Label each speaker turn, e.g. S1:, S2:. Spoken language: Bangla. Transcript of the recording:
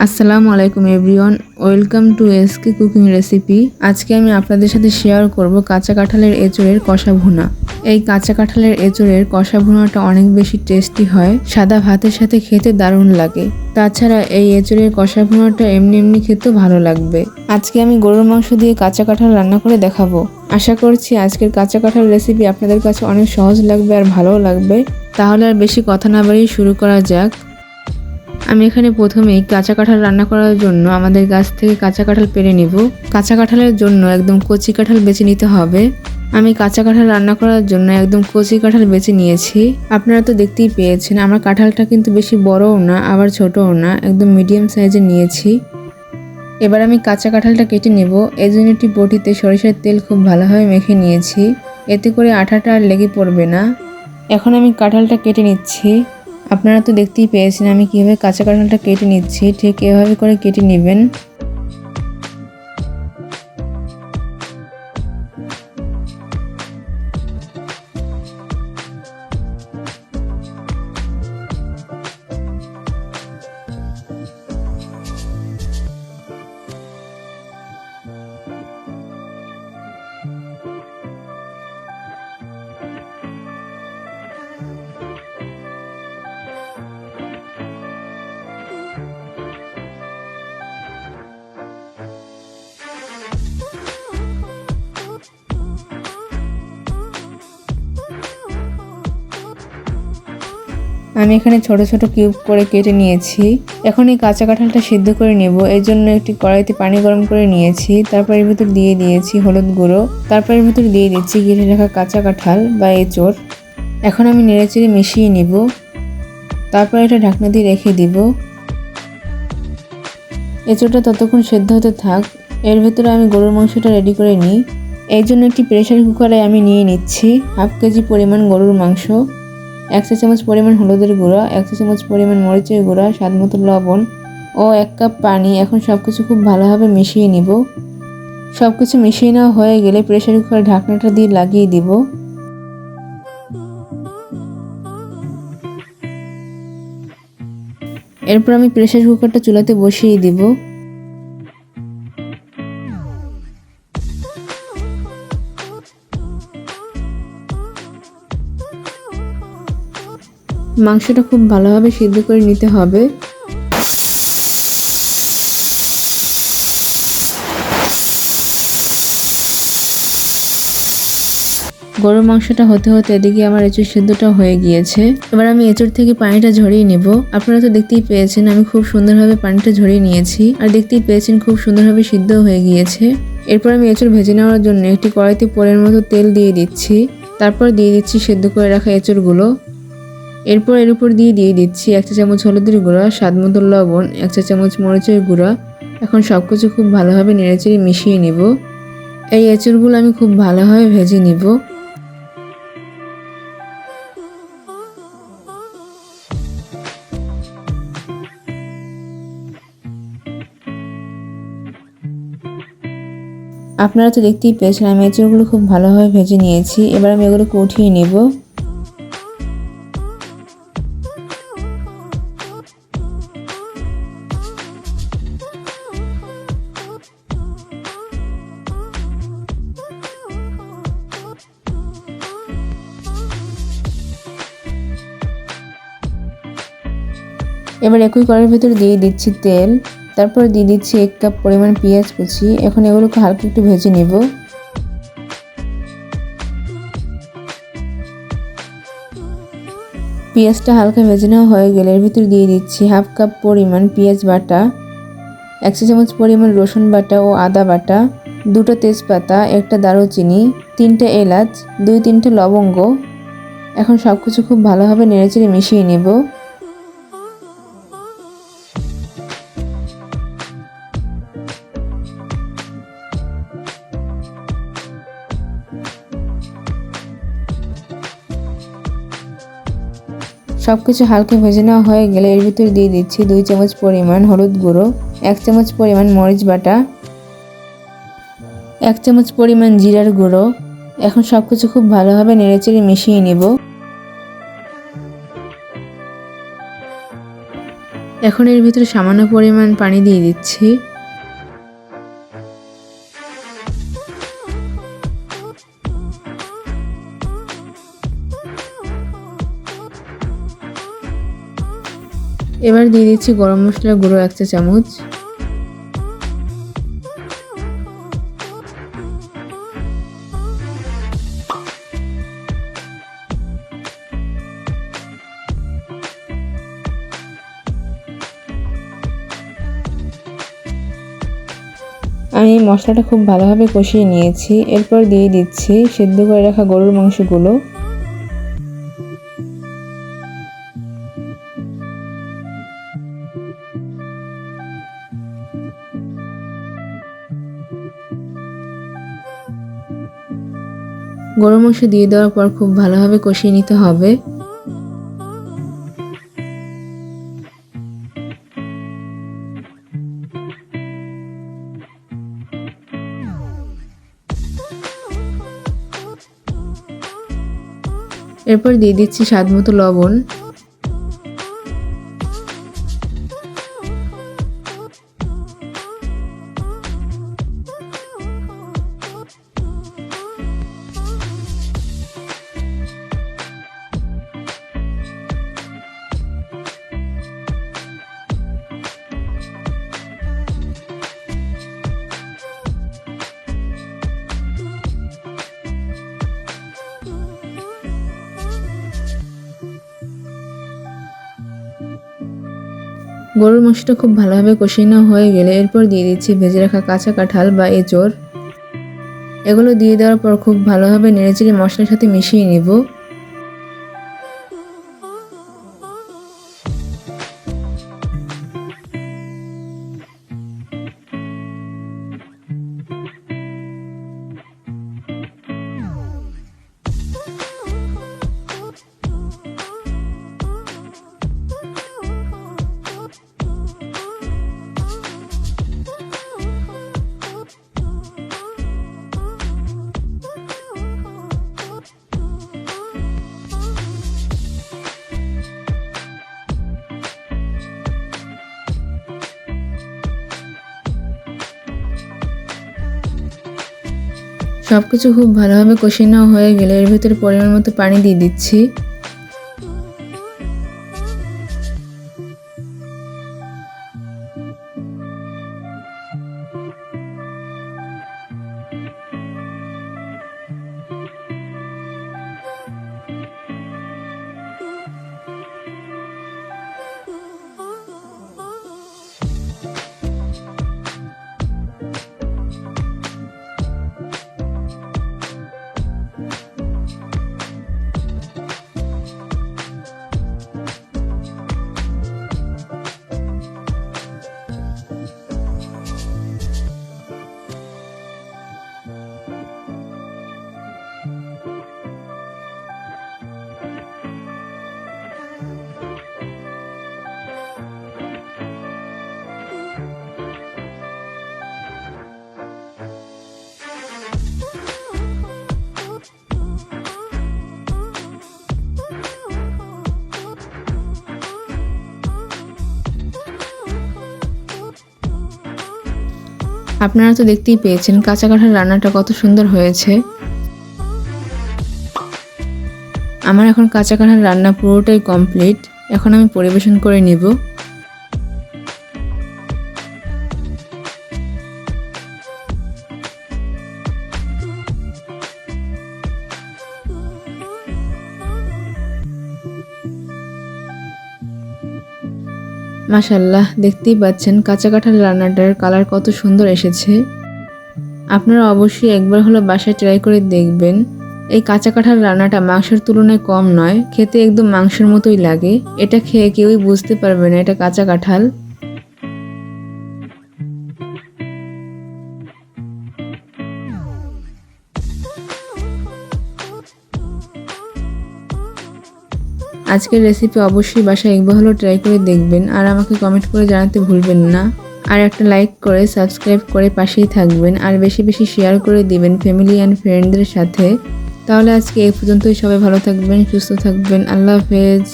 S1: আসসালামু আলাইকুম everyone, welcome to SK cooking recipe. আজকে আমি আপনাদের সাথে শেয়ার করব কাঁচা কাঁঠালের এঁচোড়ের কষা ভুনা। এই কাঁচা কাঁঠালের এঁচোড়ের কষা ভুনাটা অনেক বেশি টেস্টি হয়, সাদা ভাতের সাথে খেতে দারুণ লাগে। তাছাড়া এই এঁচোড়ের কষা ভুনাটা এমনি এমনি খেতেও ভালো লাগবে। আজকে আমি গরুর মাংস দিয়ে কাঁচা কাঁঠাল রান্না করে দেখাবো। আশা করছি আজকের কাঁচা কাঁঠাল রেসিপি আপনাদের কাছে অনেক সহজ লাগবে আর ভালোও লাগবে। তাহলে আর বেশি কথা না বাড়িয়ে শুরু করা যাক। আমি এখানে প্রথমেই কাঁচা কাঁঠাল রান্না করার জন্য আমাদের গাছ থেকে কাঁচা কাঁঠাল পেড়ে নিব। কাঁচা কাঁঠালের জন্য একদম কচি কাঁঠাল বেছে নিতে হবে। আমি কাঁচা কাঁঠাল রান্না করার জন্য একদম কচি কাঁঠাল বেছে নিয়েছি। আপনারা তো দেখতেই পেয়েছেন আমার কাঁঠালটা কিন্তু বেশি বড়ও না আবার ছোটও না, একদম মিডিয়াম সাইজের নিয়েছি। এবার আমি কাঁচা কাঁঠালটা কেটে নেব। এই জন্য একটি বটিতে সরিষার তেল খুব ভালোভাবে মেখে নিয়েছি, এতে করে আঠাটা আর লেগে পড়বে না। এখন আমি কাঁঠালটা কেটে নিচ্ছি। আপনারা তো দেখতেই পেয়েছেন আমি কীভাবে কাঁচা কাঁঠালটা কেটে নিচ্ছি, ঠিক এভাবে করে কেটে নেবেন। আমি এখানে ছোট ছোট কিউব করে কেটে নিয়েছি। এখন এই কাঁচা কাঁঠালটা সিদ্ধ করে নেব। এর জন্য একটি কড়াইতে পানি গরম করে নিয়েছি। তারপর এর ভিতর দিয়ে দিয়েছি হলুদ গুঁড়ো। তারপর এর ভিতর দিয়ে দিচ্ছি কেটে রাখা কাঁচা কাঁঠাল বা এঁচোড়। এখন আমি নেড়েচেড়ে মিশিয়ে নিব। তারপর এটা ঢাকনা দিয়ে রেখে দিব। এঁচোড়টা ততক্ষণ সেদ্ধ হতে থাক। এর ভিতরে আমি গরুর মাংসটা রেডি করে নিই। এই জন্য একটি প্রেসার কুকারে আমি নিয়ে নিচ্ছি হাফ কেজি পরিমাণ গরুর মাংস, 1 চা চামচ পরিমাণ হলুদের গুঁড়া, 1 চা চামচ পরিমাণ মরিচের গুঁড়া, স্বাদ মতো লবণ ও 1 কাপ পানি। এখন সবকিছু খুব ভালোভাবে মিশিয়ে নিব। সবকিছু মিশিয়ে নেওয়া হয়ে গেলে প্রেসার কুকারের ঢাকনাটা দিয়ে লাগিয়ে দিব। এরপর আমি প্রেসার কুকারটা চুলাতে বসিয়ে দিব। মাংসটা খুব ভালোভাবে সিদ্ধ করে নিতে হবে। গরুর মাংসটা হতে হতে এদিকে আমার এঁচড় সিদ্ধটা হয়ে গিয়েছে। এবার আমি এঁচড় থেকে পানিটা ঝরিয়ে নেব। আপনারা তো দেখতেই পেয়েছেন আমি খুব সুন্দরভাবে পানিটা ঝরিয়ে নিয়েছি, আর দেখতেই পেয়েছেন খুব সুন্দরভাবে সিদ্ধ হয়ে গিয়েছে। এরপর আমি এঁচড় ভেজে নেওয়ার জন্য একটি কড়াইতে পরের মতো তেল দিয়ে দিচ্ছি। তারপর দিয়ে দিচ্ছি সেদ্ধ করে রাখা এঁচড়গুলো। এরপর এর উপর দিয়ে দিচ্ছি 1 চা চামচ হলুদের গুঁড়া, স্বাদ মতো লবণ, 1 চা চামচ মরিচের গুঁড়া। এখন সবকিছু খুব ভালোভাবে নেড়েচেড়ে মিশিয়ে নিব। এই এঁচড়গুলো আমি খুব ভালোভাবে ভেজে নিব। আপনারা তো দেখতেই পেয়েছেন আমি এঁচড়গুলো খুব ভালোভাবে ভেজে নিয়েছি। এবার আমি এগুলোকে উঠিয়ে নেব। এবার একই কড়াইয়ের ভিতর দিয়ে দিচ্ছি তেল। তারপর দিয়ে দিচ্ছি 1 কাপ পরিমাণ পেঁয়াজ কুচি। এখন এগুলোকে হালকা একটু ভেজে নেব। পেঁয়াজটা হালকা ভেজে নেওয়া হয়ে গেলে এর ভিতর দিয়ে দিচ্ছি হাফ কাপ পরিমাণ পেঁয়াজ বাটা, 1 চা চামচ পরিমাণ রসুন বাটা ও আদা বাটা, 2টা তেজপাতা, 1টা দারুচিনি, 3টে এলাচ, 2-3টে লবঙ্গ। এখন সবকিছু খুব ভালোভাবে নেড়েচেড়ে মিশিয়ে নেব। সবকিছু হালকা ভেজে নেওয়া হয়ে গেলে এর ভিতরে দিয়ে দিচ্ছি 2 চামচ পরিমাণ হলুদ গুঁড়ো, 1 চামচ পরিমাণ মরিচ বাটা, 1 চামচ পরিমাণ জিরার গুঁড়ো। এখন সবকিছু খুব ভালোভাবে নেড়েচেড়ে মিশিয়ে নেব। এখন এর ভিতরে সামান্য পরিমাণ পানি দিয়ে দিচ্ছি। এবার দিয়ে দিচ্ছি গরম মশলার গুঁড়ো 1 চা চামচ। আমি মশলাটা খুব ভালোভাবে কষিয়ে নিয়েছি। এরপর দিয়ে দিচ্ছি সেদ্ধ করে রাখা গরুর মাংসগুলো। গরুর মাংস দিয়ে দেওয়ার পর খুব ভালোভাবে কষিয়ে নিতে হবে। এরপর দিয়ে দিচ্ছি স্বাদমতো লবণ। গরুর মাংসটা খুব ভালোভাবে কষিয়ে নেওয়া হয়ে গেলে এরপর দিয়ে দিচ্ছি ভেজে রাখা কাঁচা কাঁঠাল বা এঁচড়। এগুলো দিয়ে দেওয়ার পর খুব ভালোভাবে নেড়েচেড়ে মশলার সাথে মিশিয়ে নেব। সবকিছু খুব ভালোভাবে কষিয়ে নেওয়া হয়ে গেলে এর ভিতরে পরিমাণ মতো পানি দিয়ে দিচ্ছি। আপনারা তো দেখতেই পেয়েছেন কাঁচা কাঁঠাল রান্নাটা কত সুন্দর হয়েছে। আমার এখন কাঁচা কাঁঠাল রান্না পুরোটাই কমপ্লিট। এখন আমি পরিবেশন করে নিব। মাশাআল্লাহ, দেখতেই পাচ্ছেন কাঁচা কাঁঠাল রান্নাটার কালার কত সুন্দর এসেছে। আপনারা অবশ্যই একবার হলো বাসায় ট্রাই করে দেখবেন। এই কাঁচা কাঁঠাল রান্নাটা মাংসের তুলনায় কম নয়, খেতে একদম মাংসের মতোই লাগে। এটা খেয়ে কেউই বুঝতে পারবে না এটা কাঁচা কাঁঠাল। আজকের রেসিপি অবশ্যই বাসায় একবার হলো ট্রাই করে দেখবেন আর আমাকে কমেন্ট করে জানাতে ভুলবেন না। আর একটা লাইক করে সাবস্ক্রাইব করে পাশেই থাকবেন আর বেশি বেশি শেয়ার করে দিবেন ফ্যামিলি অ্যান্ড ফ্রেন্ডদের সাথে। তাহলে আজকে এই পর্যন্তই। সবাই ভালো থাকবেন, সুস্থ থাকবেন। আল্লাহ হাফেজ।